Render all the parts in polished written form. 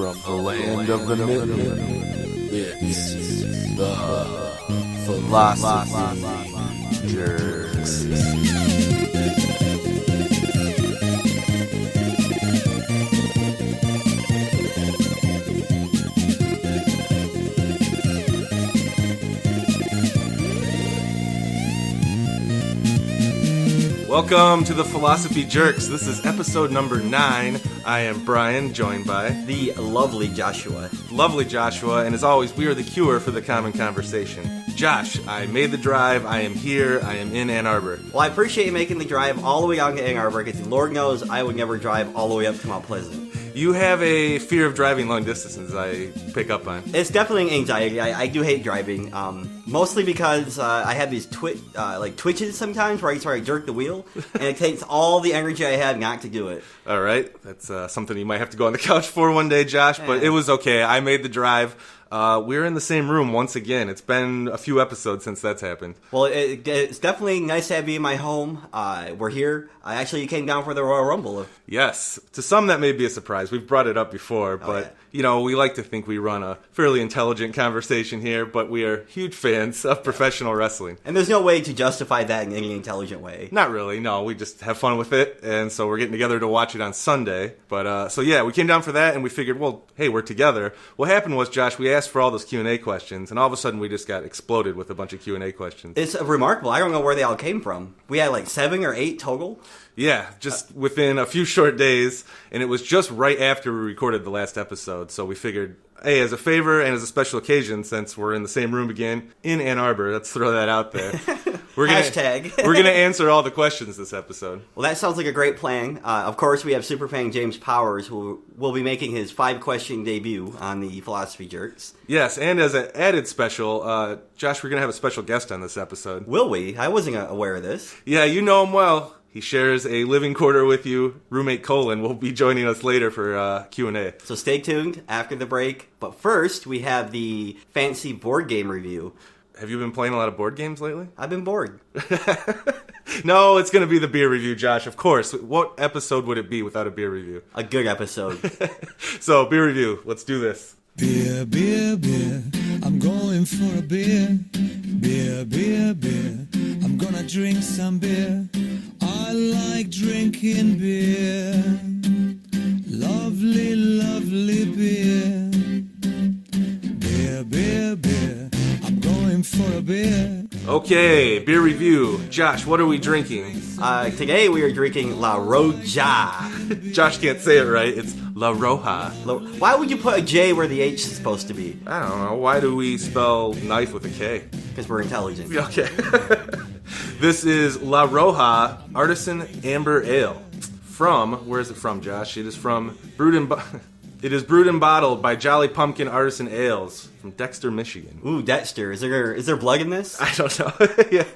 From the land of the million, it's the Philosophy Jerks. Welcome to the Philosophy Jerks. This is episode number 9. I am Brian, joined by the lovely Joshua. Lovely Joshua, and as always, we are the cure for the common conversation. Josh, I made the drive. I am here. I am in Ann Arbor. Well, I appreciate you making the drive all the way out to Ann Arbor, because Lord knows I would never drive all the way up to Mount Pleasant. You have a fear of driving long distances, I pick up on. It's definitely an anxiety. I do hate driving, mostly because I have these twitches sometimes where I try to jerk the wheel, and it takes all the energy I have not to do it. All right. That's something you might have to go on the couch for one day, Josh, but it was okay. I made the drive. We're in the same room once again. It's been a few episodes since that's happened. Well, it's definitely nice to have you in my home. We're here. I actually came down for the Royal Rumble. Yes. To some, that may be a surprise. We've brought it up before, but, you know, we like to think we run a fairly intelligent conversation here, but we are huge fans of professional wrestling. And there's no way to justify that in any intelligent way. Not really, no. We just have fun with it, and so we're getting together to watch it on Sunday. But, so yeah, we came down for that, and we figured, well, hey, we're together. What happened was, Josh, we asked for all those Q&A questions, and all of a sudden we just got exploded with a bunch of Q&A questions. It's remarkable. I don't know where they all came from. We had like 7 or 8 total. Yeah, just within a few short days, and it was just right after we recorded the last episode, so we figured, hey, as a favor and as a special occasion, since we're in the same room again in Ann Arbor, let's throw that out there. Hashtag. We're going to answer all the questions this episode. Well, that sounds like a great plan. Of course, we have superfan James Powers, who will be making his 5-question debut on the Philosophy Jerks. Yes, and as an added special, Josh, we're going to have a special guest on this episode. Will we? I wasn't aware of this. Yeah, you know him well. He shares a living quarter with you. Roommate Colin will be joining us later for Q&A. So stay tuned after the break. But first, we have the fancy board game review. Have you been playing a lot of board games lately? I've been bored. No, it's going to be the beer review, Josh. Of course. What episode would it be without a beer review? A good episode. So, beer review. Let's do this. Beer, beer, beer. I'm going for a beer. Beer, beer, beer. I'm gonna drink some beer. I like drinking beer. Lovely, lovely beer. Beer, beer, beer. I'm going for a beer. Okay, beer review. Josh, what are we drinking? Today we are drinking La Roja. Josh can't say it right. It's La Roja. Why would you put a J where the H is supposed to be? I don't know. Why do we spell knife with a K? Because we're intelligent. Okay. This is La Roja Artisan Amber Ale. Where is it from, Josh? It is from Brewed and bottled by Jolly Pumpkin Artisan Ales from Dexter, Michigan. Ooh, Dexter. Is there blood in this? I don't know. Yeah.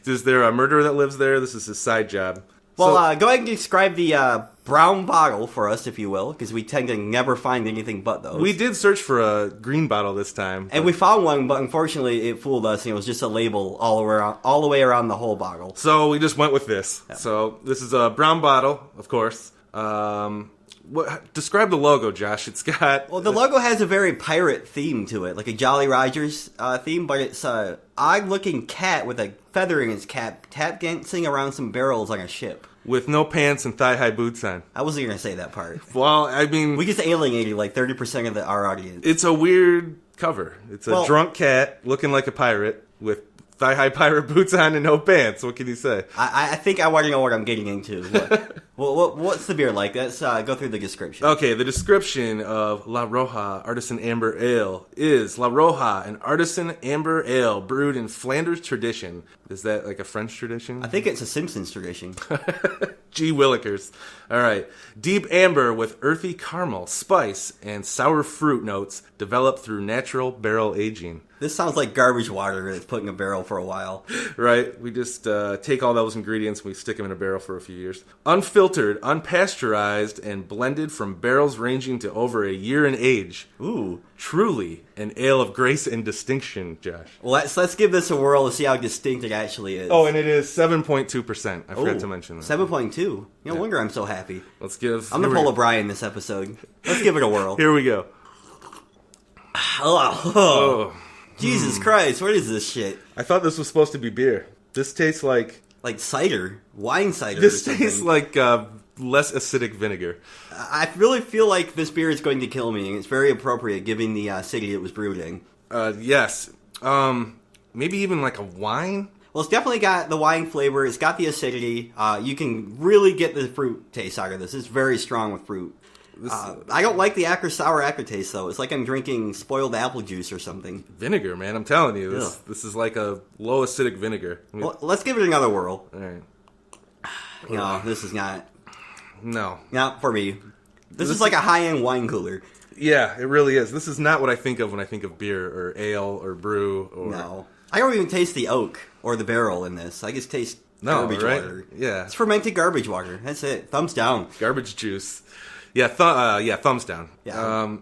Is there a murderer that lives there? This is his side job. Well, go ahead and describe the brown bottle for us, if you will, because we tend to never find anything but those. We did search for a green bottle this time. And we found one, but unfortunately it fooled us, and it was just a label all the way around the whole bottle. So we just went with this. Yeah. So this is a brown bottle, of course. Describe the logo, Josh. It's got... Well, the logo has a very pirate theme to it, like a Jolly Rogers theme, but it's a odd-looking cat with a feather in its cap, tap dancing around some barrels on a ship. With no pants and thigh-high boots on. I wasn't going to say that part. Well, I mean... We just alienated like 30% of our audience. It's a weird cover. It's a drunk cat looking like a pirate with thigh-high pirate boots on and no pants. What can you say? I think I want to know what I'm getting into. What's the beer like? Let's go through the description. Okay, the description of La Roja Artisan Amber Ale is La Roja, an artisan amber ale brewed in Flanders tradition. Is that like a French tradition? I think it's a Simpsons tradition. Gee Willikers. All right. Deep amber with earthy caramel, spice, and sour fruit notes developed through natural barrel aging. This sounds like garbage water that's put in a barrel for a while. Right. We just take all those ingredients and we stick them in a barrel for a few years. Unfiltered unfiltered, unpasteurized, and blended from barrels ranging to over a year in age. Ooh. Truly an ale of grace and distinction, Josh. Well, let's give this a whirl to see how distinct it actually is. Oh, and it is 7.2%. I forgot to mention that. 7.2. No wonder I'm so happy. Let's give... I'm the Paul O'Brien this episode. Let's give it a whirl. Here we go. Oh. Jesus Christ, what is this shit? I thought this was supposed to be beer. This tastes like... Like cider. Wine cider. This or something. tastes like less acidic vinegar. I really feel like this beer is going to kill me, and it's very appropriate given the city it was brewed in. Yes. Maybe even like a wine? Well, it's definitely got the wine flavor. It's got the acidity. You can really get the fruit taste out of this. It's very strong with fruit. I don't like the sour aftertaste, though. It's like I'm drinking spoiled apple juice or something. Vinegar, man. I'm telling you. This is like a low acidic vinegar. Well, let's give it another whirl. All right. No, this is not. No. Not for me. This is like a high-end wine cooler. Yeah, it really is. This is not what I think of when I think of beer or ale or brew. Or... No. I don't even taste the oak or the barrel in this. I just taste garbage water. Yeah. It's fermented garbage water. That's it. Thumbs down. Garbage juice. Yeah, thumbs down. Yeah.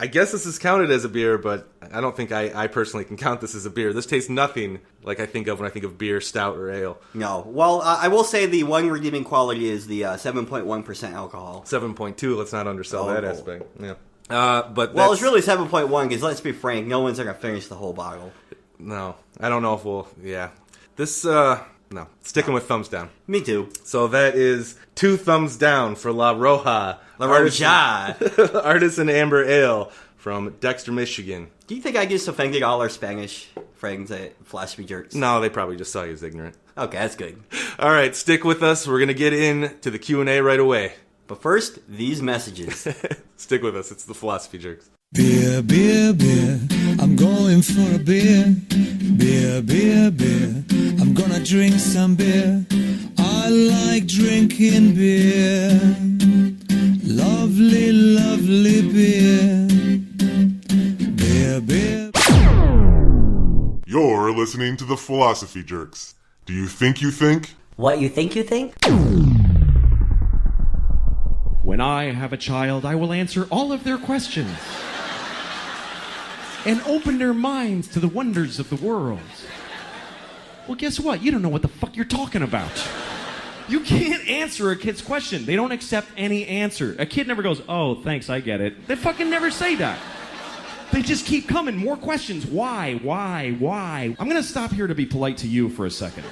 I guess this is counted as a beer, but I don't think I personally can count this as a beer. This tastes nothing like I think of when I think of beer, stout, or ale. No. Well, I will say the one redeeming quality is the 7.1% alcohol. 7.2, let's not undersell that aspect. Yeah. But well, it's really 7.1 because let's be frank, no one's going to finish the whole bottle. No. I don't know if we'll... Yeah. This... No. Sticking with thumbs down. Me too. So that is 2 thumbs down for La Roja. Roja. Artisan Amber Ale from Dexter, Michigan. Do you think I just offended all our Spanish friends at Philosophy Jerks? No, they probably just saw you as ignorant. Okay, that's good. All right, stick with us. We're going to get into the Q&A right away. But first, these messages. Stick with us. It's the Philosophy Jerks. Beer, beer, beer, I'm going for a beer. Beer, beer, beer, I'm gonna drink some beer. I like drinking beer. Lovely, lovely beer. Beer, beer. You're listening to the Philosophy Jerks. Do you think you think? What you think you think? When I have a child, I will answer all of their questions and open their minds to the wonders of the world. Well, guess what? You don't know what the fuck you're talking about. You can't answer a kid's question. They don't accept any answer. A kid never goes, oh, thanks, I get it. They fucking never say that. They just keep coming. More questions. Why? I'm going to stop here to be polite to you for a second.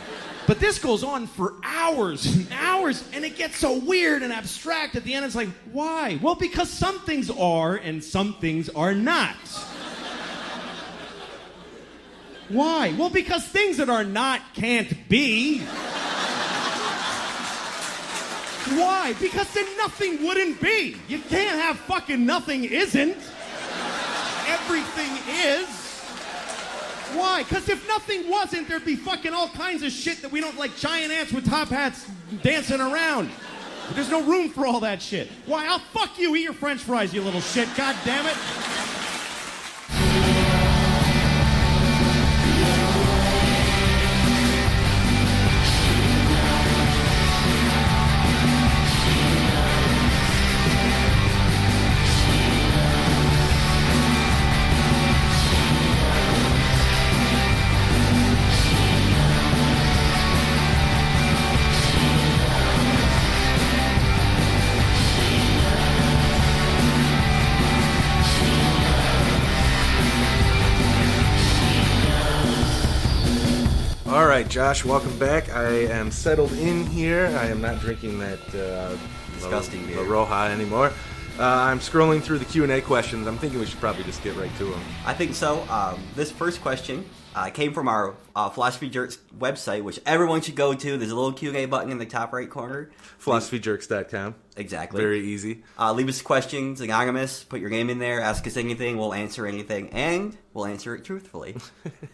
But this goes on for hours and hours, and it gets so weird and abstract at the end. It's like, why? Well, because some things are and some things are not. Why? Well, because things that are not can't be. Why? Because then nothing wouldn't be. You can't have fucking nothing isn't. Everything is. Why? Because if nothing wasn't, there'd be fucking all kinds of shit that we don't like, giant ants with top hats dancing around. But there's no room for all that shit. Why? I'll fuck you, eat your french fries, you little shit, god damn it. All right, Josh, welcome back. I am settled in here. I am not drinking that Disgusting beer. La Roja anymore. I'm scrolling through the Q&A questions. I'm thinking we should probably just get right to them. I think so. This first question came from our Philosophy Jerks website, which everyone should go to. There's a little Q&A button in the top right corner. PhilosophyJerks.com. Exactly. Very easy. Leave us questions, anonymous. Put your name in there. Ask us anything. We'll answer anything. And we'll answer it truthfully.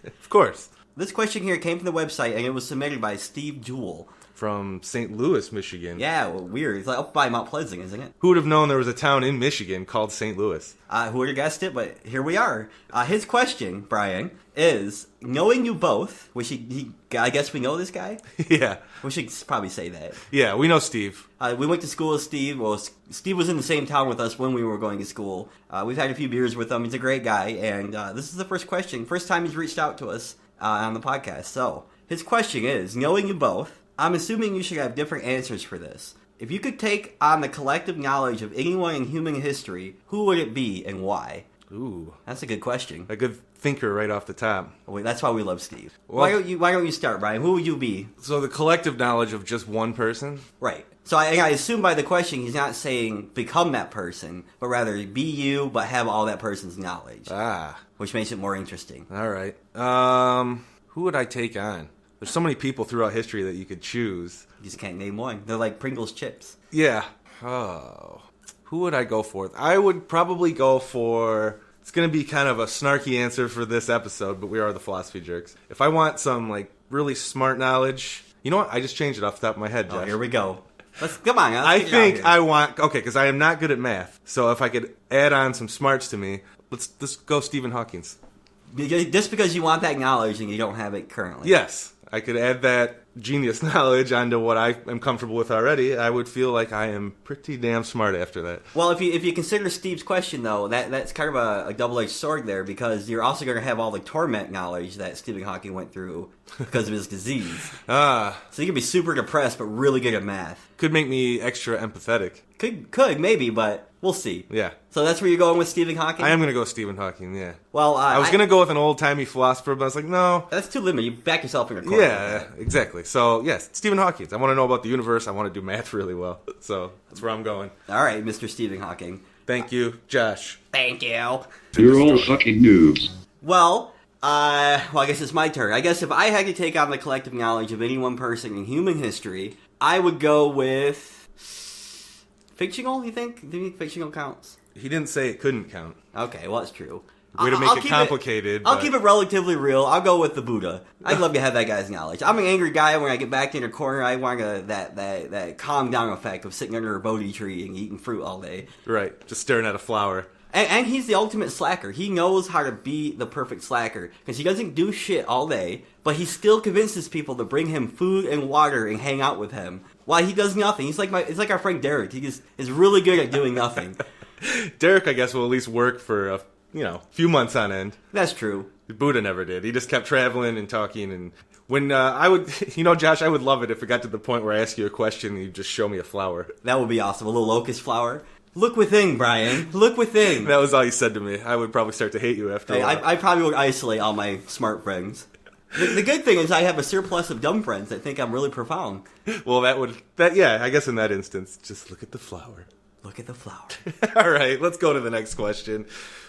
Of course. This question here came from the website, and it was submitted by Steve Jewell. From St. Louis, Michigan. Yeah, well, weird. It's like up by Mount Pleasant, isn't it? Who would have known there was a town in Michigan called St. Louis? Who would have guessed it? But here we are. His question, Brian, is, knowing you both, which I guess we know this guy? Yeah. We should probably say that. Yeah, we know Steve. We went to school with Steve. Well, Steve was in the same town with us when we were going to school. We've had a few beers with him. He's a great guy. And this is the first question. First time he's reached out to us on the podcast. So, his question is, knowing you both, I'm assuming you should have different answers for this. If you could take on the collective knowledge of anyone in human history, who would it be and why? Ooh. That's a good question. A good thinker right off the top. Wait, that's why we love Steve. Well, why don't you start, Brian? Who would you be? So the collective knowledge of just one person? Right. So I assume by the question he's not saying become that person, but rather be you, but have all that person's knowledge. Ah. Which makes it more interesting. All right. Who would I take on? There's so many people throughout history that you could choose. You just can't name one. They're like Pringles chips. Yeah. Oh. Who would I go for? I would probably go for... It's going to be kind of a snarky answer for this episode, but we are the Philosophy Jerks. If I want some, like, really smart knowledge... You know what? I just changed it off the top of my head, Josh. Oh, here we go. Come on. I think I want... Okay, because I am not good at math. So if I could add on some smarts to me, let's go Stephen Hawking's. Just because you want that knowledge and you don't have it currently. Yes. I could add that genius knowledge onto what I am comfortable with already. I would feel like I am pretty damn smart after that. Well, if you consider Steve's question, though, that's kind of a double-edged sword there, because you're also going to have all the torment knowledge that Stephen Hawking went through because of his disease. So you could be super depressed but really good at math. Could make me extra empathetic. Could maybe, but we'll see. Yeah. So that's where you're going with Stephen Hawking? I am going to go Stephen Hawking, yeah. Well, I was going to go with an old-timey philosopher, but I was like, no. That's too limited. You back yourself in a corner. Yeah, exactly. So, yes, Stephen Hawking. I want to know about the universe. I want to do math really well. So, that's where I'm going. All right, Mr. Stephen Hawking. Thank you, Josh. Thank you. You're all fucking noobs. Well, I guess it's my turn. I guess if I had to take on the collective knowledge of any one person in human history, I would go with... Fictional, you think? Do you think fictional counts? He didn't say it couldn't count. Okay, well, that's true. Way to make it complicated. I'll keep it relatively real. I'll go with the Buddha. I'd love to have that guy's knowledge. I'm an angry guy. When I get back in a corner, I want that calm down effect of sitting under a Bodhi tree and eating fruit all day. Right, just staring at a flower. And he's the ultimate slacker. He knows how to be the perfect slacker. Because he doesn't do shit all day, but he still convinces people to bring him food and water and hang out with him while he does nothing. It's like our friend Derek. He just is really good at doing nothing. Derek, I guess, will at least work for a few months on end. That's true. Buddha never did. He just kept traveling and talking. And when Josh, I would love it if it got to the point where I ask you a question and you just show me a flower. That would be awesome. A little locust flower. Look within, Brian. Look within. That was all you said to me. I would probably start to hate you after a while. I probably would isolate all my smart friends. The good thing is I have a surplus of dumb friends that think I'm really profound. Well, I guess in that instance, just look at the flower. Look at the flower. All right, let's go to the next question.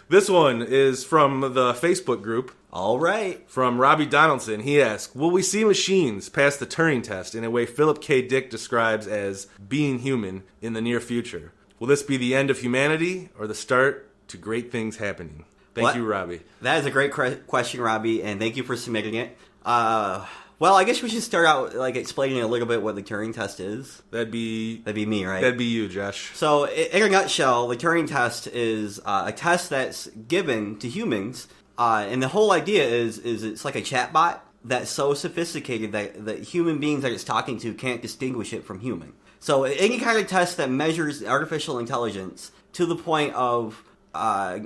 This one is from the Facebook group. All right. From Robbie Donaldson. He asks, will we see machines pass the Turing Test in a way Philip K. Dick describes as being human in the near future? Will this be the end of humanity or the start to great things happening? Thank you, Robbie. That is a great question, Robbie, and thank you for submitting it. Well, I guess we should start out explaining a little bit what the Turing Test is. That'd be me, right? That'd be you, Josh. So, in a nutshell, the Turing Test is a test that's given to humans, and the whole idea is it's like a chatbot that's so sophisticated that human beings that it's talking to can't distinguish it from human. So, any kind of test that measures artificial intelligence to the point of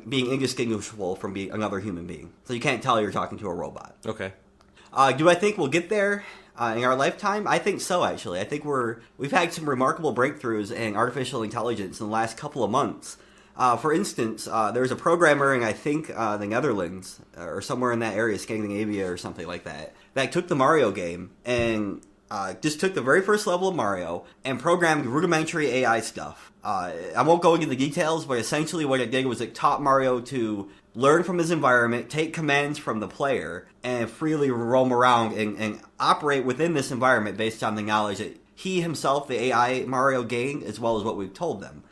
being indistinguishable from being another human being. So you can't tell you're talking to a robot. Okay. Do I think we'll get there in our lifetime? I think so, actually. I think we've had some remarkable breakthroughs in artificial intelligence in the last couple of months. For instance, there's a programmer in, I think, the Netherlands, or somewhere in that area, Scandinavia or something like that, that took the Mario game and just took the very first level of Mario and programmed rudimentary AI stuff. I won't go into the details, but essentially what it did was it taught Mario to learn from his environment, take commands from the player, and freely roam around and operate within this environment based on the knowledge that he himself, the AI Mario, gained, as well as what we've told them.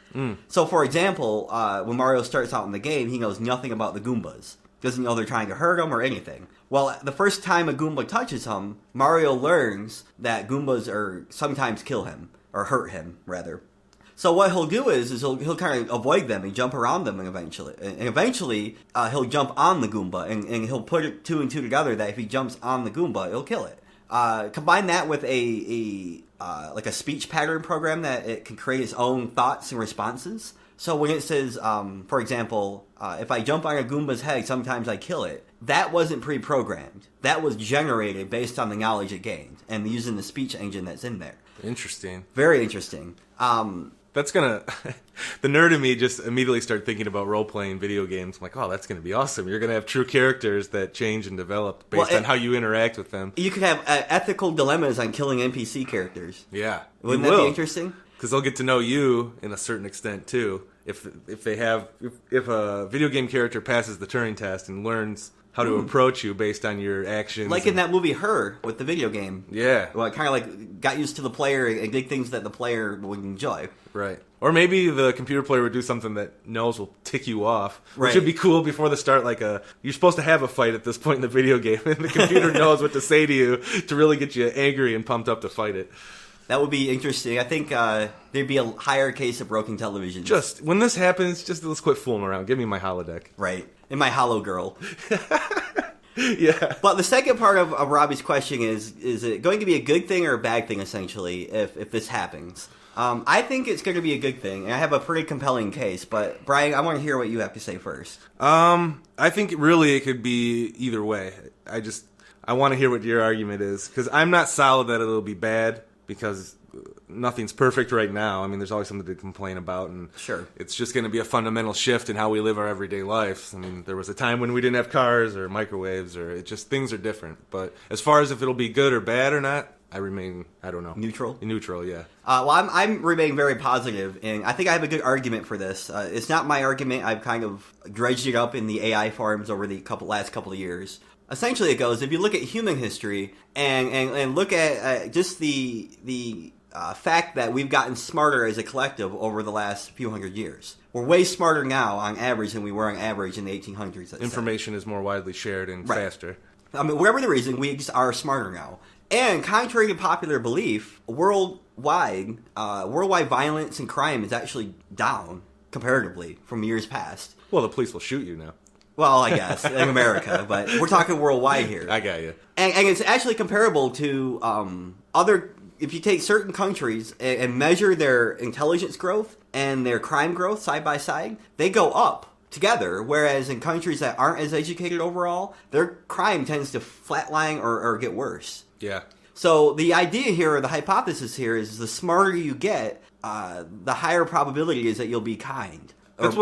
So, for example, when Mario starts out in the game, he knows nothing about the Goombas. Doesn't know they're trying to hurt him or anything. Well, the first time a Goomba touches him, Mario learns that Goombas sometimes kill him, or hurt him, rather. So what he'll do is he'll kind of avoid them and jump around them, and eventually he'll jump on the Goomba, and he'll put it 2 and 2 together that if he jumps on the Goomba, it'll kill it. Combine that with like a speech pattern program that it can create its own thoughts and responses. So when it says, for example, if I jump on a Goomba's head, sometimes I kill it. That wasn't pre-programmed. That was generated based on the knowledge it gained and using the speech engine that's in there. Interesting. Very interesting. That's gonna... the nerd in me just immediately started thinking about role-playing video games. I'm like, oh, that's gonna be awesome. You're gonna have true characters that change and develop based on how you interact with them. You could have ethical dilemmas on killing NPC characters. Yeah. Wouldn't that be interesting? Because they'll get to know you in a certain extent, too. If a video game character passes the Turing Test and learns how to approach you based on your actions. Like in that movie Her with the video game. Yeah. Well, it kind of like got used to the player and did things that the player would enjoy. Right. Or maybe the computer player would do something that knows will tick you off. Right. Which would be cool before the start, you're supposed to have a fight at this point in the video game, and the computer knows what to say to you to really get you angry and pumped up to fight it. That would be interesting. I think there'd be a higher case of broken television. Just, when this happens, let's quit fooling around. Give me my holodeck. Right. And my Hollow Girl. Yeah. But the second part of Robbie's question is it going to be a good thing or a bad thing, essentially, if this happens? I think it's going to be a good thing, and I have a pretty compelling case, but Brian, I want to hear what you have to say first. I think really it could be either way. I want to hear what your argument is, because I'm not solid that it'll be bad, because nothing's perfect right now. I mean, there's always something to complain about, and sure, it's just going to be a fundamental shift in how we live our everyday lives. I mean, there was a time when we didn't have cars or microwaves, or things are different. But as far as if it'll be good or bad or not, I don't know. Neutral? Neutral, yeah. Well, I'm remaining very positive, and I think I have a good argument for this. It's not my argument. I've kind of dredged it up in the AI forums over the last couple of years. Essentially, it goes, if you look at human history and look at just the fact that we've gotten smarter as a collective over the last few hundred years. We're way smarter now on average than we were on average in the 1800s. Information is more widely shared and faster. I mean, whatever the reason, we just are smarter now. And contrary to popular belief, worldwide violence and crime is actually down comparatively from years past. Well, the police will shoot you now. Well, I guess, in America, but we're talking worldwide here. I got you. And it's actually comparable to other... If you take certain countries and measure their intelligence growth and their crime growth side by side, they go up together, whereas in countries that aren't as educated overall, their crime tends to flatline or get worse. Yeah. So the idea here, or the hypothesis here, is the smarter you get, the higher probability is that you'll be kind. That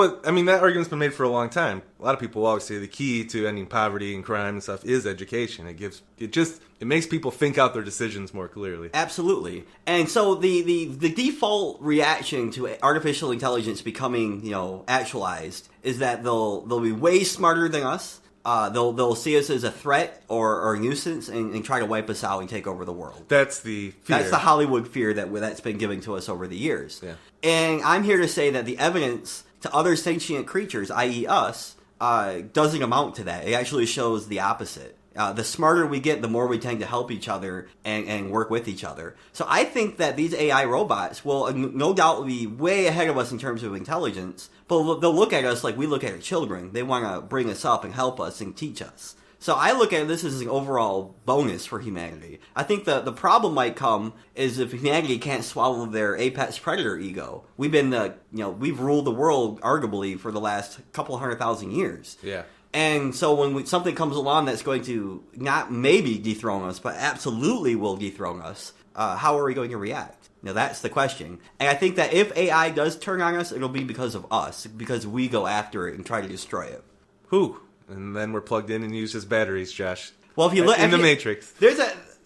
argument's been made for a long time. A lot of people always say the key to ending poverty and crime and stuff is education. It makes people think out their decisions more clearly. Absolutely. And so the default reaction to artificial intelligence becoming, actualized is that they'll be way smarter than us. They'll see us as a threat or a nuisance and try to wipe us out and take over the world. That's the fear. That's the Hollywood fear that's been given to us over the years. Yeah. And I'm here to say that the evidence to other sentient creatures, i.e. us, doesn't amount to that. It actually shows the opposite. The smarter we get, the more we tend to help each other and work with each other. So I think that these AI robots will no doubt be way ahead of us in terms of intelligence, but they'll look at us like we look at our children. They want to bring us up and help us and teach us. So I look at this as an overall bonus for humanity. I think the problem might come is if humanity can't swallow their apex predator ego. We've been, we've ruled the world arguably for the last couple 100,000 years. Yeah. And so when something comes along that's going to not maybe dethrone us, but absolutely will dethrone us, how are we going to react? Now, that's the question. And I think that if AI does turn on us, it'll be because of us, because we go after it and try to destroy it. Who? And then we're plugged in and use as batteries, Josh. Well, if you look... in the Matrix.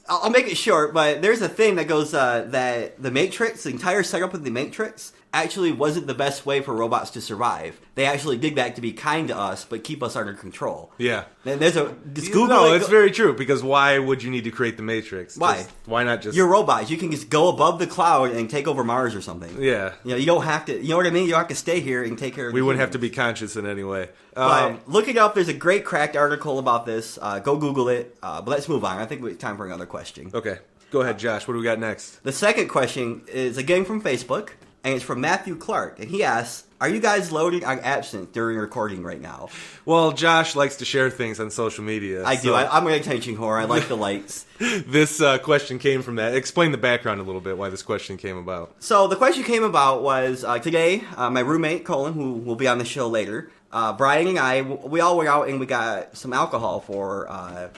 I'll make it short, but there's a thing that goes that the Matrix, the entire setup of the Matrix, actually wasn't the best way for robots to survive. They actually did that to be kind to us, but keep us under control. Yeah. Just Google No, it. it's very true, because why would you need to create the Matrix? Why? Why not just... You're robots. You can just go above the cloud and take over Mars or something. Yeah. You don't have to, you know what I mean? You don't have to stay here and take care of We the wouldn't have to humans. be conscious in any way. But look it up. There's a great cracked article about this. Go Google it. But let's move on. I think it's time for another question. Okay. Go ahead, Josh. What do we got next? The second question is again from Facebook, and it's from Matthew Clark. And he asks, are you guys loading on absinthe during recording right now? Well, Josh likes to share things on social media. I do. I'm an attention whore. I like the lights. This question came from that. Explain the background a little bit, why this question came about. So the question came about was today, my roommate, Colin, who will be on the show later, Brian and I, we all went out and we got some alcohol for...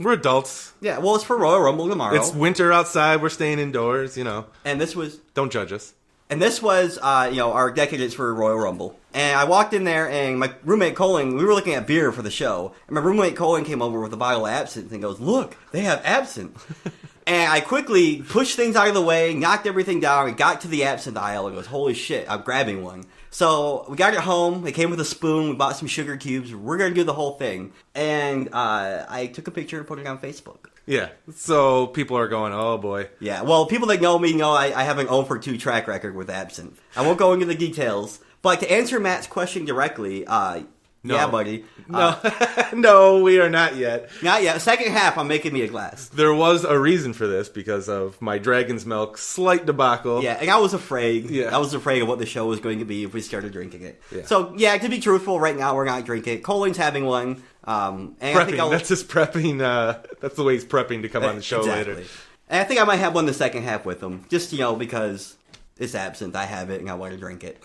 We're adults. yeah, well, it's for Royal Rumble tomorrow. It's winter outside. We're staying indoors, And this was... Don't judge us. And this was, our decadence for Royal Rumble. And I walked in there, and my roommate Colin, we were looking at beer for the show. And my roommate Colin came over with a bottle of absinthe and goes, look, they have absinthe. And I quickly pushed things out of the way, knocked everything down, and got to the absinthe aisle and goes, holy shit, I'm grabbing one. So we got it home. It came with a spoon. We bought some sugar cubes. We're going to do the whole thing. And I took a picture and put it on Facebook. Yeah. So people are going, oh boy. Yeah, well, people that know me know I have an 0 for 2 track record with absinthe. I won't go into the details, but to answer Matt's question directly, No. yeah, buddy. No, no, we are not yet. Not yet. Second half, I'm making me a glass. There was a reason for this because of my Dragon's Milk slight debacle. Yeah, and I was afraid. Yeah. I was afraid of what the show was going to be if we started drinking it. Yeah. So, yeah, to be truthful, right now we're not drinking it. Colin's having one. And I think Prepping. That's his prepping. That's the way he's prepping to come on the show exactly. later. And I think I might have one the second half with him. Just, because it's absinthe. I have it and I want to drink it.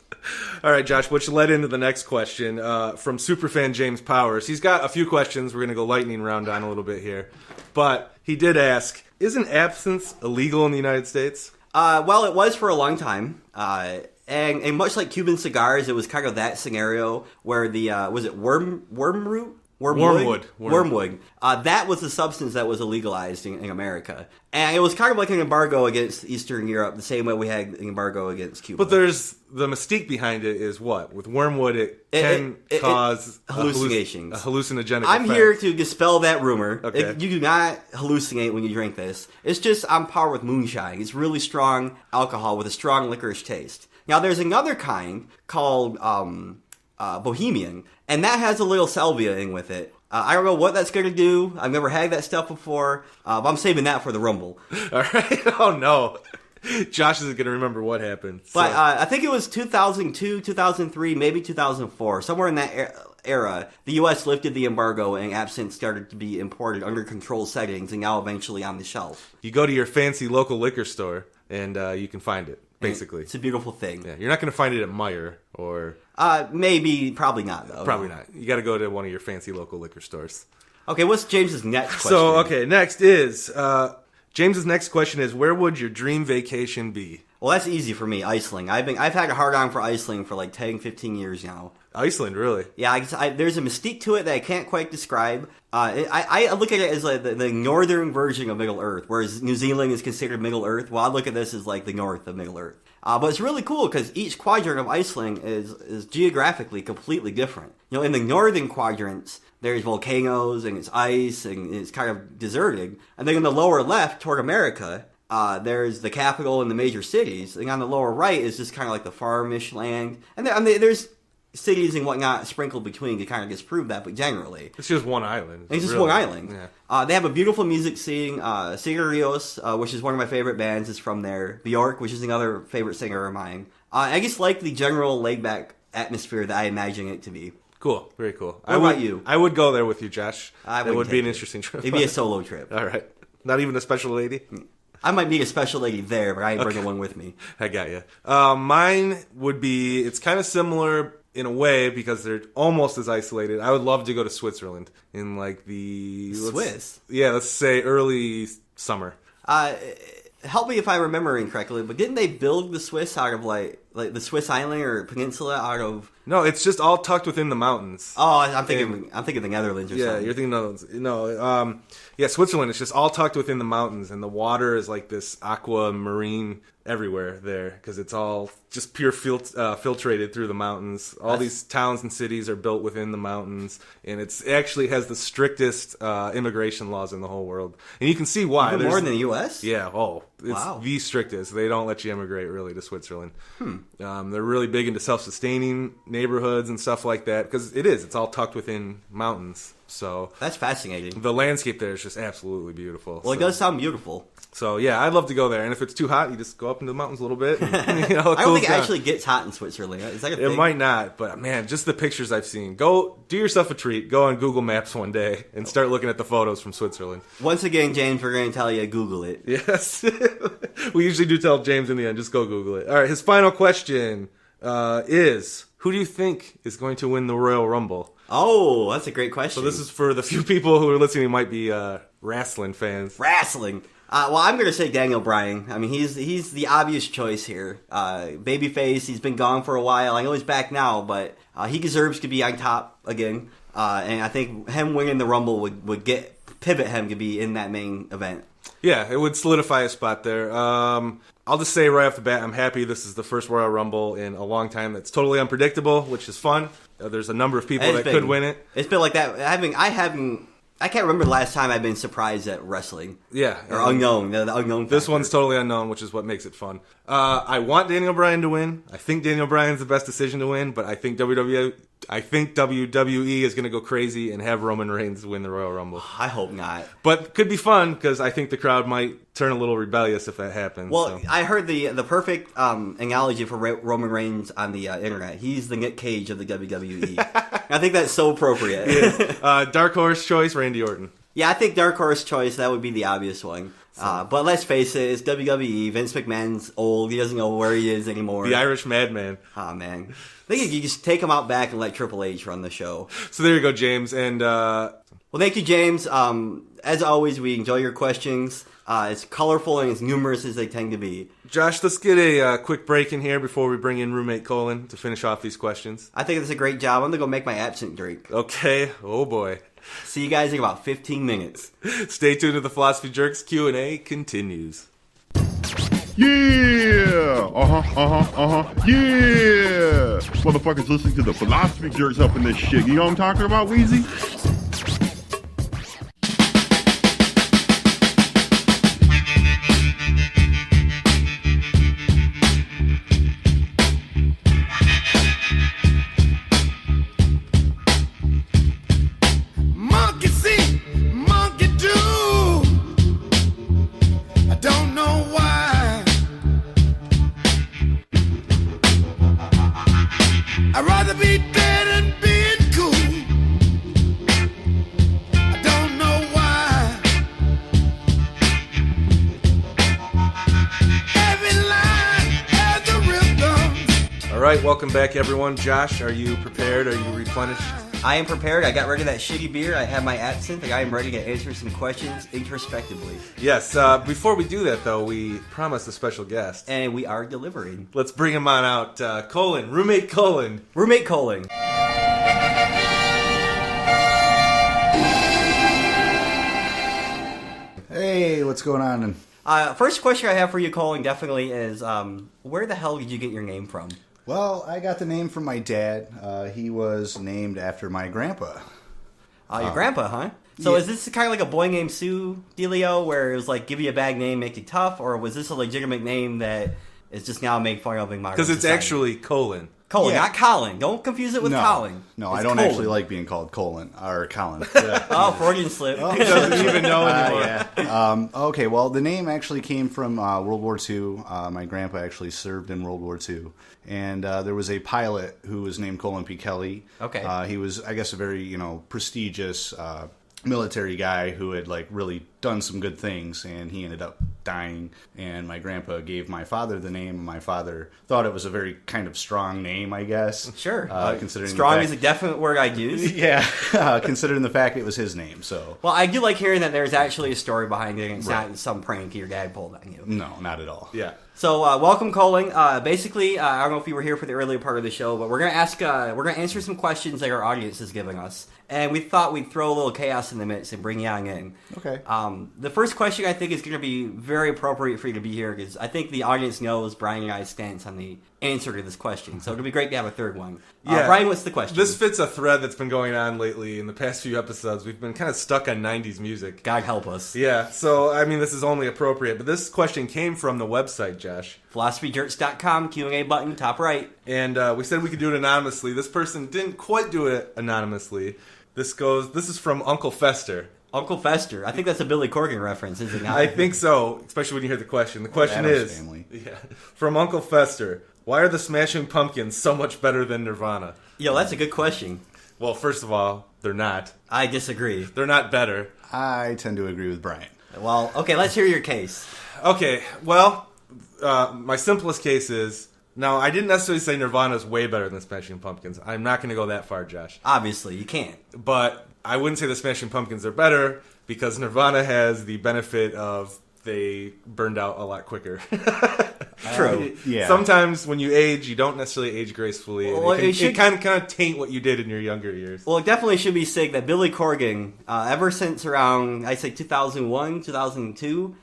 All right, Josh, which led into the next question from superfan James Powers. He's got a few questions we're going to go lightning round on a little bit here. But he did ask, isn't absinthe illegal in the United States? Well, it was for a long time. And much like Cuban cigars, it was kind of that scenario where the, was it wormwood. Wormwood. That was the substance that was illegalized in America. And it was kind of like an embargo against Eastern Europe, the same way we had an embargo against Cuba. But there's the mystique behind it is what? With wormwood, it can cause hallucinations. A hallucinogenic I'm effect. here to dispel that rumor. Okay. You do not hallucinate when you drink this. It's just on par with moonshine. It's really strong alcohol with a strong licorice taste. Now, there's another kind called Bohemian, and that has a little salvia in with it. I don't know what that's going to do. I've never had that stuff before, but I'm saving that for the Rumble. All right. Oh, no. Josh isn't going to remember what happened. So. But I think it was 2002, 2003, maybe 2004. Somewhere in that era, the U.S. lifted the embargo and absinthe started to be imported under controlled settings and now eventually on the shelf. You go to your fancy local liquor store and you can find it, basically. It's a beautiful thing. Yeah, you're not going to find it at Meijer or... Probably not, though. Probably not. You got to go to one of your fancy local liquor stores. Okay, what's James's next question? So, okay, next is... James's next question is, where would your dream vacation be? Well, that's easy for me, Iceland. I've had a hard on for Iceland for like 10, 15 years now. Iceland, really? Yeah, there's a mystique to it that I can't quite describe. I look at it as like the northern version of Middle Earth, whereas New Zealand is considered Middle Earth. Well, I look at this as like the north of Middle Earth. But it's really cool because each quadrant of Iceland is geographically completely different. In the northern quadrants, there's volcanoes and it's ice and it's kind of deserted. And then in the lower left toward America, there's the capital and the major cities. And on the lower right is just kind of like the farmish land. And there's cities and whatnot sprinkled between to kind of disprove that, but generally. It's just one island. It's just really. one island. Yeah. They have a beautiful music scene. Sigur Rós, which is one of my favorite bands, is from there. Bjork, which is another favorite singer of mine. I just like the general laid-back atmosphere that I imagine it to be. Cool. Very cool. What about you? I would go there with you, Josh. That would be an take it. interesting trip. It'd be a solo trip. All right. Not even a special lady? I might meet a special lady there, but I ain't bringing one with me. I got you. Mine would be, it's kind of similar in a way because they're almost as isolated. I would love to go to Switzerland in like the... Swiss? Let's say early summer. Help me if I remember incorrectly, but didn't they build the Swiss out of like like the Swiss island or peninsula out of? No, it's just all tucked within the mountains. Oh, I'm thinking the Netherlands or something. Yeah, you're thinking Netherlands. No, Switzerland. It's just all tucked within the mountains, and the water is like this aquamarine everywhere there because it's all just pure filtrated through the mountains. All these towns and cities are built within the mountains, and it actually has the strictest immigration laws in the whole world. And you can see why. Even more than the U.S.? Yeah. It's the strictest. They don't let you immigrate really to Switzerland. They're really big into self-sustaining neighborhoods and stuff like that because it's all tucked within mountains. So that's fascinating. The landscape there is just absolutely beautiful. Well, it does sound beautiful. So yeah, I'd love to go there. And if it's too hot, you just go up into the mountains a little bit. And, I don't think it actually gets hot in Switzerland. Is that a thing? It might not, but man, just the pictures I've seen. Go do yourself a treat. Go on Google Maps one day and start looking at the photos from Switzerland. Once again, James, we're going to tell you Google it. Yes, we usually do tell James in the end. Just go Google it. All right, his final question is: who do you think is going to win the Royal Rumble? Oh, that's a great question. So this is for the few people who are listening who might be wrestling fans. Wrestling. Well, I'm going to say Daniel Bryan. I mean, he's the obvious choice here. Babyface, he's been gone for a while. I know he's back now, but he deserves to be on top again. And I think him winning the Rumble would pivot him to be in that main event. Yeah, it would solidify a spot there. I'll just say right off the bat, I'm happy this is the first Royal Rumble in a long time that's totally unpredictable, which is fun. There's a number of people that could win it. It's been like that. I can't remember the last time I've been surprised at wrestling. Yeah. Or unknown. The unknown factor. This one's totally unknown, which is what makes it fun. I want Daniel Bryan to win. I think Daniel Bryan's the best decision to win, but I think WWE is going to go crazy and have Roman Reigns win the Royal Rumble. I hope not. But could be fun because I think the crowd might turn a little rebellious if that happens. Well, so. I heard the perfect analogy for Roman Reigns on the internet. He's the Nick Cage of the WWE. I think that's so appropriate. Dark horse choice, Randy Orton. Yeah, I think dark horse choice, that would be the obvious one. But let's face it, it's WWE. Vince McMahon's old. He doesn't know where he is anymore. The Irish madman. Oh, man. I think you just take him out back and let Triple H run the show. So there you go, James. And well, thank you, James. As always, we enjoy your questions. It's colorful and as numerous as they tend to be. Josh, let's get a quick break in here before we bring in roommate Colin to finish off these questions. I think it's a great job. I'm going to go make my absinthe drink. Okay. Oh, boy. See you guys in about 15 minutes. Stay tuned to the Philosophy Jerks. Q&A continues. Yeah! Yeah! Motherfuckers listening to the Philosophy Jerks up in this shit. You know what I'm talking about, Weezy? Welcome back, everyone. Josh, are you prepared? Are you replenished? I am prepared. I got rid of that shitty beer. I have my absinthe, and I am ready to answer some questions introspectively. Yes. Before we do that, though, we promised a special guest. And we are delivering. Let's bring him on out. Colin. Roommate Colin. Roommate Colin. Hey, what's going on? First question I have for you, Colin, definitely is, where the hell did you get your name from? Well, I got the name from my dad. He was named after my grandpa. Your grandpa, huh? So yeah. Is this kind of like a Boy Named Sue dealio, where it was like, give you a bad name, make you tough, or was this a legitimate name that is just now made fun of in modern society? Because it's actually Colin. Colin, not Colin. Don't confuse it with Colin. No, it's I don't Colin. actually like being called Colin or Colin. Yeah. Oh, Freudian slip. He doesn't even know anymore. Yeah. Okay, well, the name actually came from World War II. My grandpa actually served in World War II. And there was a pilot who was named Colin P. Kelly. Okay. He was, I guess, a very, prestigious military guy who had, really done some good things, and he ended up dying. And my grandpa gave my father the name, and my father thought it was a very kind of strong name, I guess. Sure. Considering strong is a definite word I'd use. Yeah, considering the fact it was his name. So. Well, I do like hearing that there's actually a story behind it, and it's not some prank your dad pulled on you. No, not at all. Yeah. So, welcome, Colin. Basically, I don't know if you were here for the earlier part of the show, but we're gonna answer some questions that our audience is giving us, and we thought we'd throw a little chaos in the mix and bring Yang in. Okay. The first question I think is going to be very appropriate for you to be here because I think the audience knows Brian and I's stance on the answer to this question. So it'll be great to have a third one. Yeah. Brian, what's the question? This fits a thread that's been going on lately in the past few episodes. We've been kind of stuck on 90s music. God help us. Yeah, so, I mean, this is only appropriate. But this question came from the website, Josh. PhilosophyJerks.com, Q&A button, top right. And we said we could do it anonymously. This person didn't quite do it anonymously. This is from Uncle Fester. Uncle Fester. I think that's a Billy Corgan reference, is it not? I think so, especially when you hear the question. The question Adam's is, Family. Yeah, from Uncle Fester, why are the Smashing Pumpkins so much better than Nirvana? Yo, that's a good question. Well, first of all, they're not. I disagree. They're not better. I tend to agree with Brian. Well, okay, let's hear your case. Okay, well, my simplest case is, now, I didn't necessarily say Nirvana is way better than the Smashing Pumpkins. I'm not going to go that far, Josh. Obviously, you can't. But I wouldn't say the Smashing Pumpkins are better because Nirvana has the benefit of they burned out a lot quicker. True. Yeah. Sometimes when you age, you don't necessarily age gracefully. And Well, it kind of taint what you did in your younger years. Well, it definitely should be said that Billy Corgan, ever since around, I'd say 2001, 2002,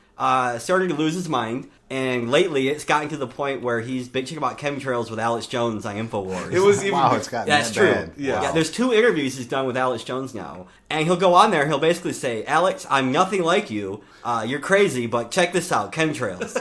started to lose his mind. And lately, it's gotten to the point where he's bitching about chemtrails with Alex Jones on InfoWars. It was even Wow, it's gotten That's that true. bad. Yeah. Yeah, there's 2 interviews he's done with Alex Jones now. And he'll go on there and he'll basically say, Alex, I'm nothing like you. You're crazy, but check this out, chemtrails.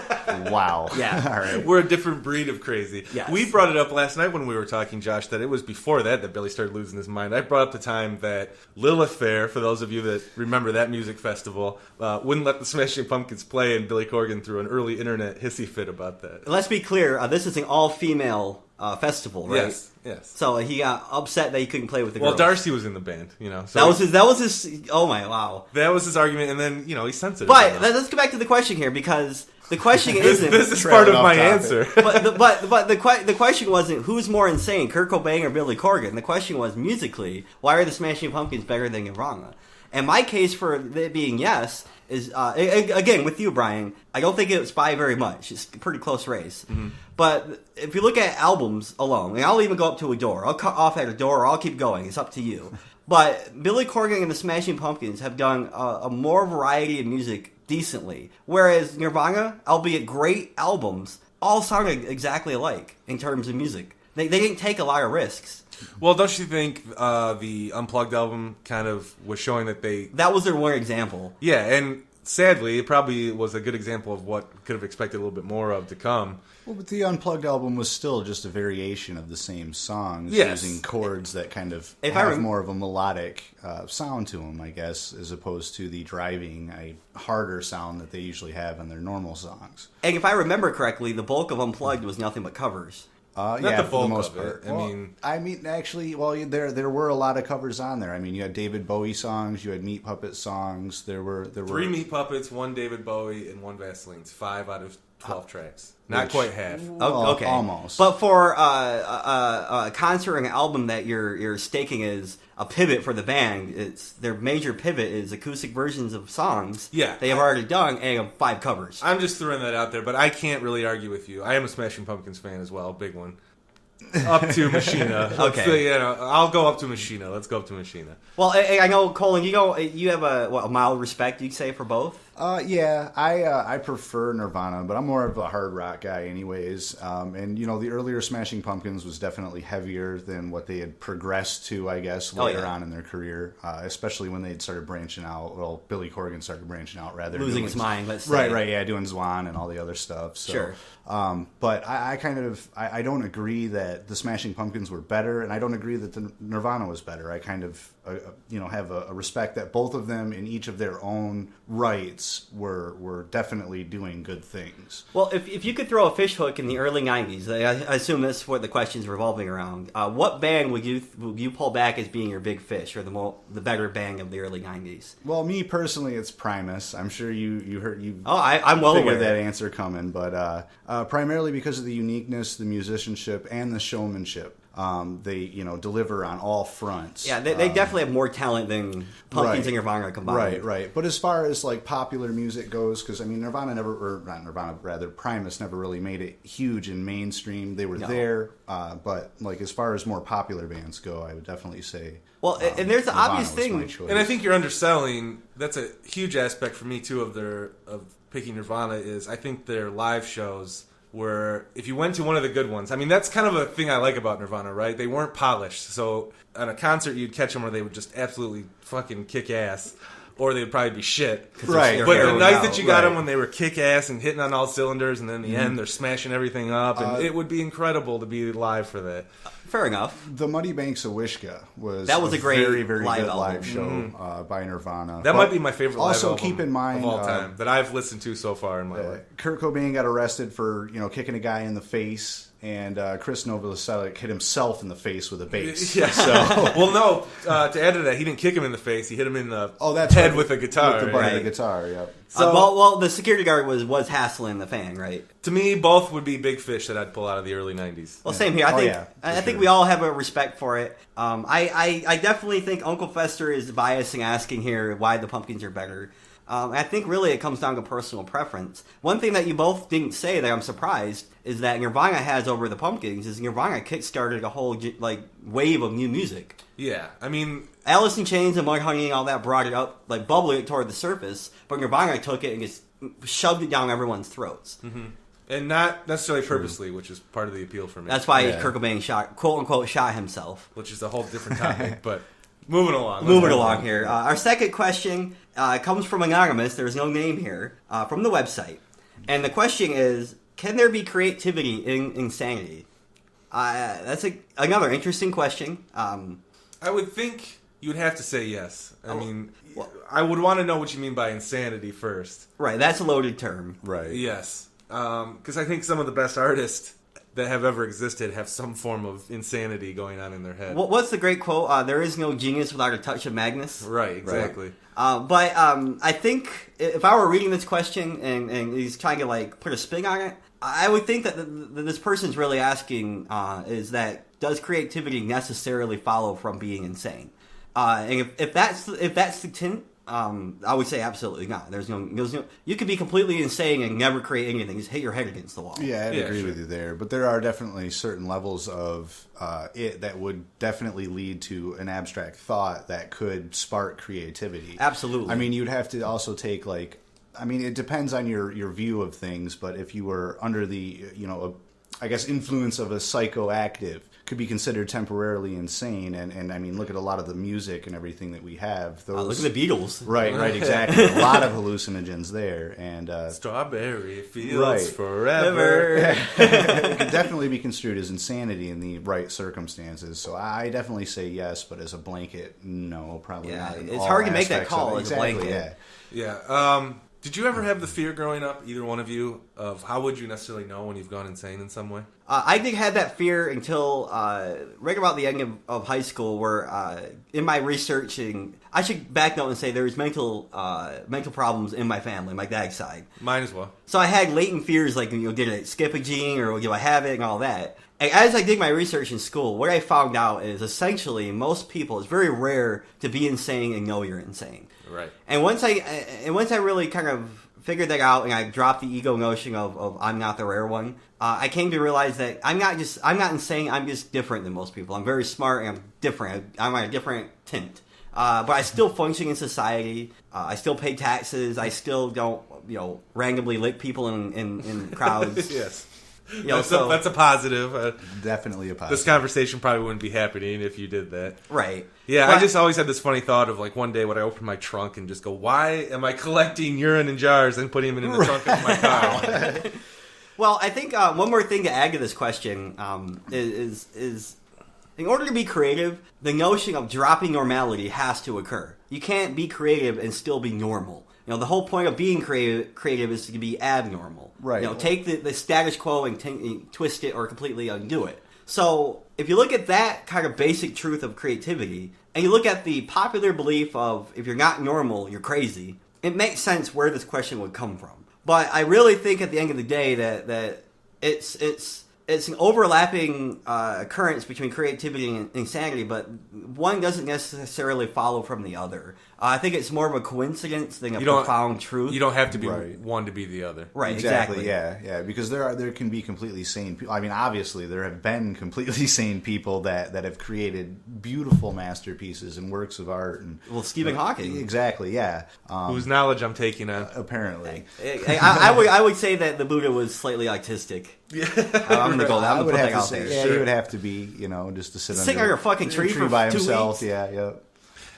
Wow. Yeah. All right. We're a different breed of crazy. Yes. We brought it up last night when we were talking, Josh, that it was before that Billy started losing his mind. I brought up the time that Lilith Fair, for those of you that remember that music festival, wouldn't let the Smashing Pumpkins play, and Billy Corgan threw an early internet hissy fit about that. Let's be clear, this is an all-female festival, right? Yes. So he got upset that he couldn't play with the Well, girls. Darcy was in the band, So That was his. Oh my, wow. that was his argument, and then he censored it. But let's go back to the question here because the question isn't. This is part of Trailing my off topic. answer. But the question wasn't who's more insane, Kurt Cobain or Billy Corgan. The question was musically, why are the Smashing Pumpkins better than Nirvana? And my case for it being yes is again with you, Brian. I don't think it's by very much. It's a pretty close race. Mm-hmm. But if you look at albums alone, and I'll even go up to Adore. I'll cut off at Adore, or I'll keep going. It's up to you. But Billy Corgan and the Smashing Pumpkins have done a more variety of music decently, whereas Nirvana, albeit great albums, all sounded exactly alike in terms of music. They didn't take a lot of risks. Well, don't you think the Unplugged album kind of was showing that That was their one example. Yeah, and sadly, it probably was a good example of what could have expected a little bit more of to come. Well, but the Unplugged album was still just a variation of the same songs, Yes. using chords that kind of If I have rem- more of a melodic sound to them, I guess, as opposed to the driving, harder sound that they usually have in their normal songs. And if I remember correctly, the bulk of Unplugged was nothing but covers. Yeah, the for bulk the most of it. part. Actually, there were a lot of covers on there. I mean, you had David Bowie songs, you had Meat Puppet songs. There were 3 Meat Puppets, 1 David Bowie, and 1 Vaseline's. 5 out of 12 tracks. Not quite half. Well, Okay, almost. But for a concert or an album that you're staking as a pivot for the band, it's their major pivot is acoustic versions of songs. Yeah, they have already done and 5 covers. I'm just throwing that out there, but I can't really argue with you. I am a Smashing Pumpkins fan as well, big one. Up to Machina. Okay. I'll go up to Machina. Let's go up to Machina. Well, I know, Colin, you have a mild respect, you'd say, for both? Yeah, I prefer Nirvana, but I'm more of a hard rock guy anyways. And, the earlier Smashing Pumpkins was definitely heavier than what they had progressed to, I guess, later on in their career, especially when they'd started branching out. Well, Billy Corgan started branching out, rather. Losing his mind, let's say. Right, yeah, doing Zwan and all the other stuff. So, sure. But I I don't agree that the Smashing Pumpkins were better, and I don't agree that the Nirvana was better. I kind of, have a respect that both of them, in each of their own rights, artists were definitely doing good things. Well, if you could throw a fish hook in the early 90s, I assume that's what the question's revolving around. What band would you pull back as being your big fish, or the better band of the early 90s? Well, me personally, it's Primus. I'm sure you heard you. Oh, I'm well aware of that answer coming, but primarily because of the uniqueness, the musicianship, and the showmanship. They deliver on all fronts. Yeah, they definitely have more talent than Pumpkins and Nirvana combined. Right. But as far as like popular music goes, because I mean Primus never really made it huge and mainstream. They were there, but like as far as more popular bands go, I would definitely say. Well, and there's the Nirvana obvious thing, and I think you're underselling. That's a huge aspect for me too of picking Nirvana is I think their live shows. Where if you went to one of the good ones, I mean, that's kind of a thing I like about Nirvana, right? They weren't polished. So at a concert, you'd catch them where they would just absolutely fucking kick ass, or they'd probably be shit. Right. But the night that you got them when they were kick ass and hitting on all cylinders, and then in the end, they're smashing everything up, and it would be incredible to be live for that. Fair enough. The Muddy Banks of Wishka was a great very, very live good album. live show by Nirvana. That might be my favorite live also, album keep in mind, of all time that I've listened to so far in my life. Kurt Cobain got arrested for kicking a guy in the face. And Chris Novoselic hit himself in the face with a bass. Yeah. So, well, no. To add to that, he didn't kick him in the face. He hit him in the head with a guitar. With the butt of the guitar, yeah. So, well, the security guard was hassling the fan, right? To me, both would be big fish that I'd pull out of the early 90s. Well, same here. I think we all have a respect for it. I definitely think Uncle Fester is biased in asking here why the Pumpkins are better. I think really it comes down to personal preference. One thing that you both didn't say that I'm surprised is that Nirvana has over the Pumpkins is Nirvana kickstarted a whole wave of new music. Yeah, I mean, Alice in Chains and Mudhoney and all that brought it up, bubbling it toward the surface. But Nirvana took it and just shoved it down everyone's throats. Mm-hmm. And not necessarily purposely, which is part of the appeal for me. That's why Kurt Cobain quote unquote shot himself, which is a whole different topic, but. Moving along here. Our second question comes from Anonymous. There's no name here. From the website. And the question is, can there be creativity in insanity? That's another interesting question. I would think you would have to say yes. I mean, I would want to know what you mean by insanity first. Right, that's a loaded term. Right. Yes. Because I think some of the best artists that have ever existed have some form of insanity going on in their head. What's the great quote? There is no genius without a touch of madness. Right, exactly. But I think if I were reading this question and he's trying to put a spin on it, I would think that this person's really asking is that does creativity necessarily follow from being insane? And if that's the tint, I would say absolutely not. There's no. You could be completely insane and never create anything. Just hit your head against the wall. Yeah, I'd agree with you there. But there are definitely certain levels of it that would definitely lead to an abstract thought that could spark creativity. Absolutely. I mean, you'd have to also take it depends on your view of things. But if you were under the influence of a psychoactive, could be considered temporarily insane, and I mean, look at a lot of the music and everything that we have. Look at the Beatles. Right, exactly. A lot of hallucinogens there, and strawberry fields forever. It could definitely be construed as insanity in the right circumstances. So I definitely say yes, but as a blanket, no, probably not. It's hard to make that call as a blanket. Yeah. Did you ever have the fear growing up, either one of you, of how would you necessarily know when you've gone insane in some way? I did have that fear until right about the end of high school, where in my researching, I should back note and say there was mental problems in my family, my dad's side. Mine as well. So I had latent fears like, did I skip a gene or do I have it and all that. And as I did my research in school, what I found out is essentially most people, it's very rare to be insane and know you're insane. Right. And once I really kind of figured that out and I dropped the ego notion of I'm not the rare one, I came to realize that I'm not insane, I'm just different than most people. I'm very smart and I'm different. I'm on a different tint. But I still function in society. I still pay taxes. I still don't, randomly lick people in crowds. Yes. That's a positive. Definitely a positive. This conversation probably wouldn't be happening if you did that. Right. Yeah, I just always had this funny thought of one day would I open my trunk and just go, why am I collecting urine in jars and putting them in the trunk of my car? Well, I think one more thing to add to this question is in order to be creative, the notion of dropping normality has to occur. You can't be creative and still be normal. the whole point of being creative is to be abnormal. Right. Take the status quo and twist it or completely undo it. So if you look at that kind of basic truth of creativity, and you look at the popular belief of if you're not normal, you're crazy, it makes sense where this question would come from. But I really think at the end of the day that it's an overlapping occurrence between creativity and insanity, but one doesn't necessarily follow from the other. I think it's more of a coincidence than a profound truth. You don't have to be one to be the other. Right, exactly. Yeah, because there can be completely sane people. I mean, obviously, there have been completely sane people that have created beautiful masterpieces and works of art. And Stephen Hawking. Exactly, yeah. Whose knowledge I'm taking on. Apparently. I would say that the Buddha was slightly autistic. Yeah. I'm gonna go. I'm gonna put that out there. Yeah, sure. he would have to be, just to sit under a fucking tree for by 2 himself. weeks? Yeah.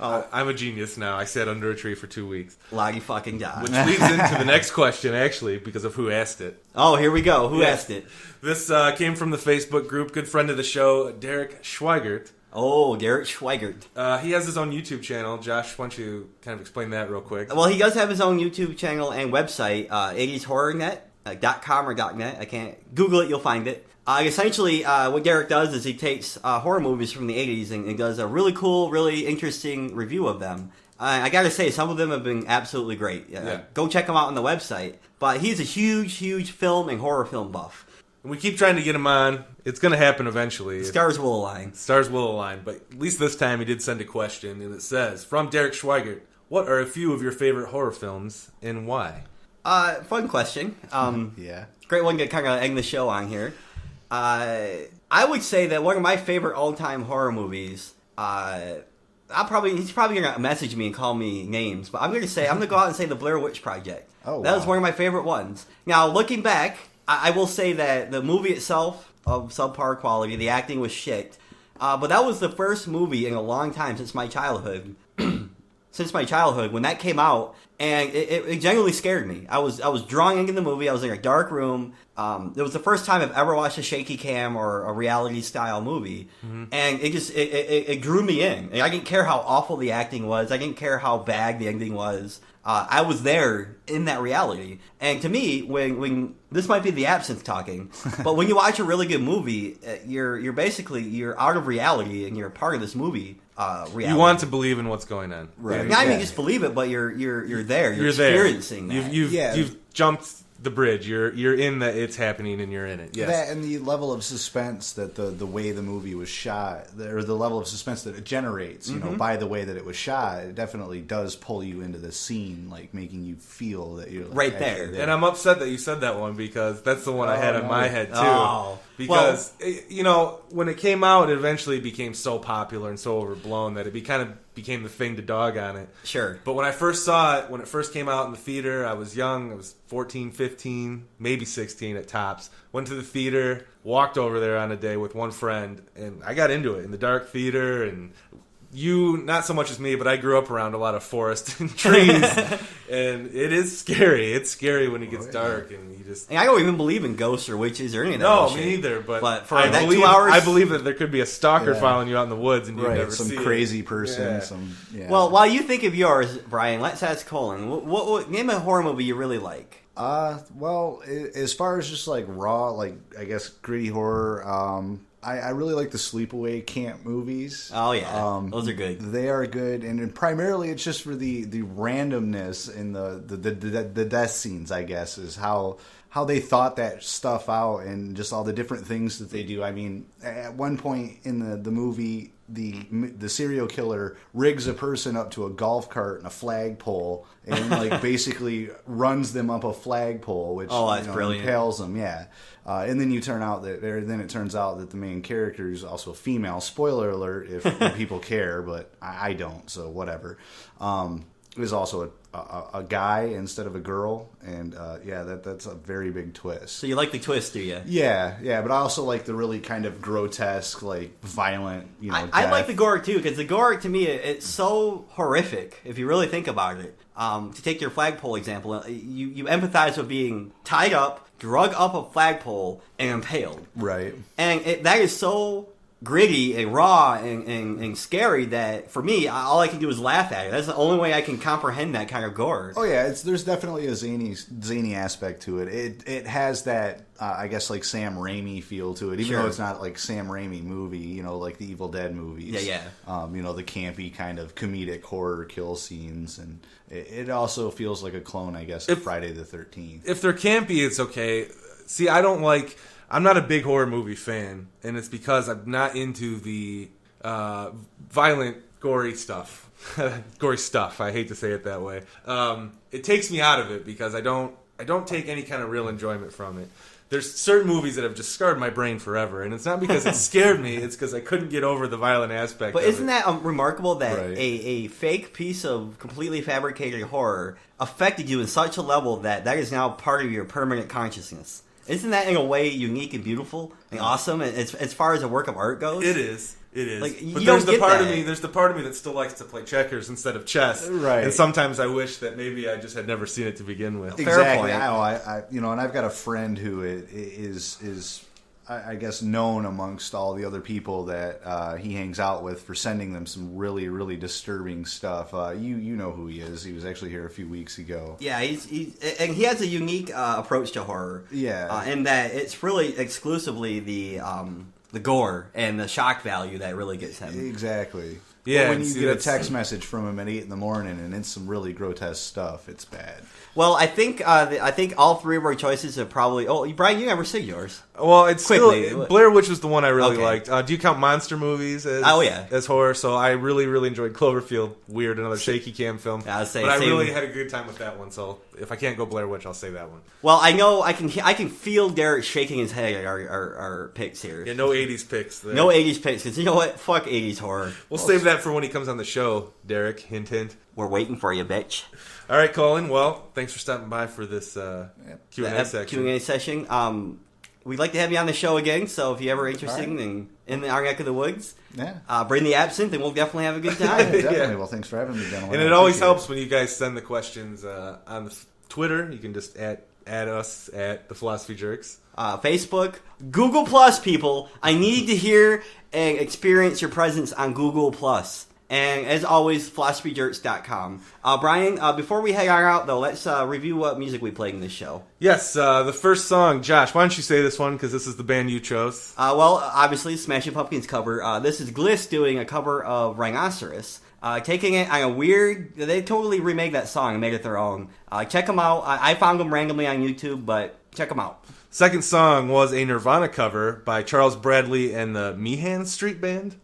I'm a genius now. I sat under a tree for 2 weeks. Loggy fucking die. Which leads into the next question, actually, because of who asked it. Oh, here we go. Who asked it? This came from the Facebook group. Good friend of the show, Derek Schweigert. Oh, Derek Schweigert. He has his own YouTube channel. Josh, why don't you kind of explain that real quick? Well, he does have his own YouTube channel and website, 80shorrornet.com or .net. I can't Google it. You'll find it. Essentially, what Derek does is he takes horror movies from the 80s and does a really cool, really interesting review of them. I gotta say, some of them have been absolutely great. Go check them out on the website. But he's a huge, huge film and horror film buff. We keep trying to get him on. It's going to happen eventually. Stars will align. Stars will align. But at least this time he did send a question, and it says, from Derek Schweigert, what are a few of your favorite horror films and why? Fun question. Yeah. Great one to kind of end the show on here. I would say that one of my favorite all-time horror movies, he's probably going to message me and call me names, but I'm going to go out and say The Blair Witch Project. Oh, wow. That was one of my favorite ones. Now, looking back, I will say that the movie itself, of subpar quality, the acting was shit, but that was the first movie in a long time since my childhood, when that came out, and it genuinely scared me. I was drawn into the movie. I was in a dark room. It was the first time I've ever watched a shaky cam or a reality style movie, and it drew me in. And I didn't care how awful the acting was. I didn't care how bad the ending was. I was there in that reality. And to me, when this might be the absinthe talking, but when you watch a really good movie, you're out of reality and you're a part of this movie. Reality. You want to believe in what's going on. Right. Not even just believe it, but you're there. You're experiencing there. that. You've jumped the bridge. You're in that it's happening and you're in it. Yes. That and the level of suspense that the way the movie was shot, or the level of suspense that it generates, by the way that it was shot, it definitely does pull you into the scene, like making you feel that you're right there. And I'm upset that you said that one because that's the one I had in my head too. Oh. Because when it came out, it eventually became so popular and so overblown that it kind of became the thing to dog on it. Sure. But when I first saw it, when it first came out in the theater, I was young. I was 14, 15, maybe 16 at tops. Went to the theater, walked over there on a day with one friend, and I got into it in the dark theater. And you, not so much as me, but I grew up around a lot of forest and trees. And it is scary. It's scary when it gets dark and you just... And I don't even believe in ghosts or witches or any of that. No, me neither. But for that 2 hours... I believe that there could be a stalker following you out in the woods and you never some see crazy person. Yeah. Well, while you think of yours, Brian, let's ask Colin. What name a horror movie you really like? Well, as far as just like raw, like I guess gritty horror, I really like the sleepaway camp movies. Oh yeah, those are good. They are good, and primarily it's just for the randomness in the death scenes. I guess is how they thought that stuff out, and just all the different things that they do. I mean, at one point in the movie, the serial killer rigs a person up to a golf cart and a flagpole, and like basically runs them up a flagpole, which brilliant. Impales them. Yeah. And then it turns out that the main character is also female. Spoiler alert if people care, but I don't, so whatever. Is also a guy instead of a girl, and that's a very big twist. So you like the twist, do you? Yeah, but I also like the really kind of grotesque, like violent, I like the gore too, because the gore to me it's so horrific if you really think about it. To take your flagpole example, you empathize with being tied up, drug up a flagpole, and impaled. Right. And that is so gritty and raw and scary that for me, all I can do is laugh at it. That's the only way I can comprehend that kind of gore. Oh yeah, there's definitely a zany aspect to it. It has that I guess like Sam Raimi feel to it, even though it's not like Sam Raimi movie. You know, like the Evil Dead movies. Yeah. You know, the campy kind of comedic horror kill scenes, and it also feels like a clone, I guess, of Friday the 13th. If they're campy, it's okay. See, I'm not a big horror movie fan, and it's because I'm not into the violent, gory stuff. Gory stuff. I hate to say it that way. It takes me out of it because I don't take any kind of real enjoyment from it. There's certain movies that have just scarred my brain forever, and it's not because it scared me, it's because I couldn't get over the violent aspect But of isn't it. that remarkable that Right. a fake piece of completely fabricated horror affected you in such a level that is now part of your permanent consciousness? Isn't that in a way unique and beautiful and awesome as far as a work of art goes? It is. Like, you but don't there's the get part that. of me. There's the part of me that still likes to play checkers instead of chess. Right. And sometimes I wish that maybe I just had never seen it to begin with. Fair Exactly. point. I you know, and I've got a friend who is I guess known amongst all the other people that he hangs out with for sending them some really, really disturbing stuff. You know who he is. He was actually here a few weeks ago. Yeah, and he has a unique approach to horror. Yeah. In that it's really exclusively the gore and the shock value that really gets him. Exactly. Yeah, But when and you see, get a that's- text message from him at 8 in the morning and it's some really grotesque stuff, it's bad. Well, I think all three of our choices are probably. Oh, Brian, you never said yours. Well, it's Quickly. still Blair Witch was the one I really Okay. liked. Do you count monster movies as as horror? So I really, really enjoyed Cloverfield. Weird, another shaky cam film. Yeah, I'd say but I same. really had a good time with that one. So if I can't go Blair Witch, I'll say that one. Well, I know I can feel Derek shaking his head at our picks here. Yeah, no 80s picks. There. No 80s picks, because you know what? Fuck 80s horror. We'll save that for when he comes on the show, Derek. Hint, hint. We're waiting for you, bitch. All right, Colin. Well, thanks for stopping by for this Q&A section. Q&A session. We'd like to have you on the show again, so if you're ever interested in our neck of the woods, bring the absinthe, and we'll definitely have a good time. Definitely. Yeah. Well, thanks for having me, gentlemen. And I it always appreciate helps when you guys send the questions on the Twitter. You can just add us at the Philosophy Jerks. Facebook, Google Plus, people. I need to hear and experience your presence on Google Plus. And as always, philosophyjerks.com. Brian, before we head on out, though, let's review what music we played in this show. Yes, the first song, Josh, why don't you say this one, because this is the band you chose. Well, obviously, Smashing Pumpkins cover. This is Gliss doing a cover of Rhinoceros. Taking it on a weird... They totally remade that song and made it their own. Check them out. I found them randomly on YouTube, but check them out. Second song was a Nirvana cover by Charles Bradley and the Meehan Street Band.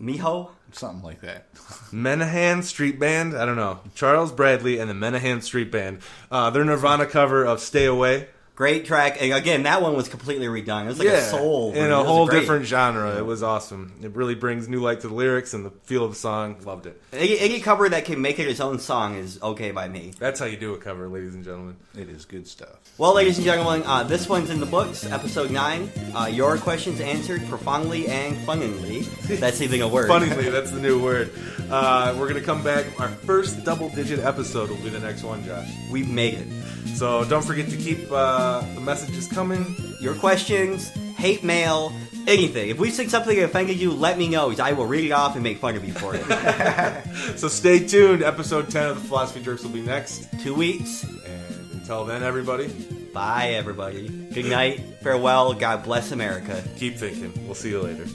Miho? Something like that. Menahan Street Band? I don't know. Charles Bradley and the Menahan Street Band. Their Nirvana cover of Stay Away. Great track. And again, that one was completely redone. It was like a soul. In It a was whole great. different genre. It was awesome. It really brings new light to the lyrics and the feel of the song. Loved it. Any cover that can make it its own song is okay by me. That's how you do a cover, ladies and gentlemen. It is good stuff. Well, ladies and gentlemen, this one's in the books, episode 9. Your questions answered profoundly and funnily. That's even a word. Funnily, that's the new word. We're going to come back. Our first double-digit episode will be the next one, Josh. We've made it. So don't forget to keep the messages coming. Your questions, hate mail, anything. If we said something that offended you, let me know, because I will read it off and make fun of you for it. So stay tuned. Episode 10 of the Philosophy Jerks will be next. 2 weeks. And until then, everybody, Bye, everybody. Good night. Farewell. God bless America. keep thinking. We'll see you later.